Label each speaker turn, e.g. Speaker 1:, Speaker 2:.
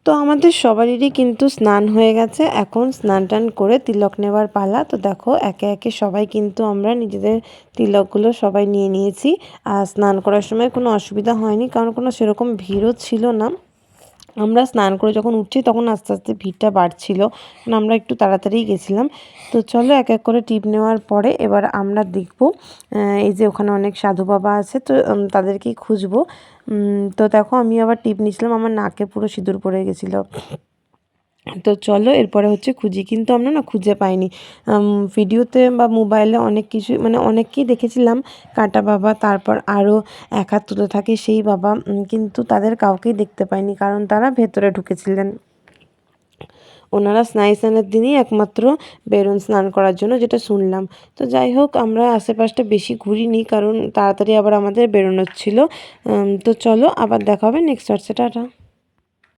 Speaker 1: তো আমাদের সবারই কিন্তু স্নান হয়ে গেছে, এখন স্নান টান করে তিলক নেওয়ার পালা। তো দেখো একে একে সবাই কিন্তু আমরা নিজেদের তিলকগুলো সবাই নিয়ে নিয়েছি। আর স্নান করার সময় কোনো অসুবিধা হয়নি, কারণ কোনো সেরকম ভিড়ও ছিল না। আমরা স্নান করে যখন উঠছি তখন আস্তে আস্তে ভিড়টা বাড়ছিল, কারণ আমরা একটু তাড়াতাড়ি গেছিলাম। তো চলো এক এক করে টিপ নেওয়ার পরে এবার আমরা দেখব, এই যে ওখানে অনেক সাধু বাবা আছে, তো তাদেরকেই খুঁজবো। তো দেখো আমি আবার টিপ নিয়েছিলাম, আমার নাকে পুরো সিঁদুর পড়ে গেছিলো। তো চলো এরপরে হচ্ছে খুঁজি, কিন্তু আমরা না খুঁজে পাইনি। ভিডিওতে বা মোবাইলে অনেক কিছু মানে অনেককেই দেখেছিলাম, কাটা বাবা, তারপর আরও এক হাত তুলে থাকে সেই বাবা, কিন্তু তাদের কাউকেই দেখতে পাইনি, কারণ তারা ভেতরে ঢুকেছিলেন। ওনারা স্নানের দিনই একমাত্র বেরোন স্নান করার জন্য, যেটা শুনলাম। তো যাই হোক, আমরা আশেপাশটা বেশি ঘুরিনি, কারণ তাড়াতাড়ি আবার আমাদের বেরোনোর ছিল। তো চলো আবার দেখা হবে নেক্সট টাটা।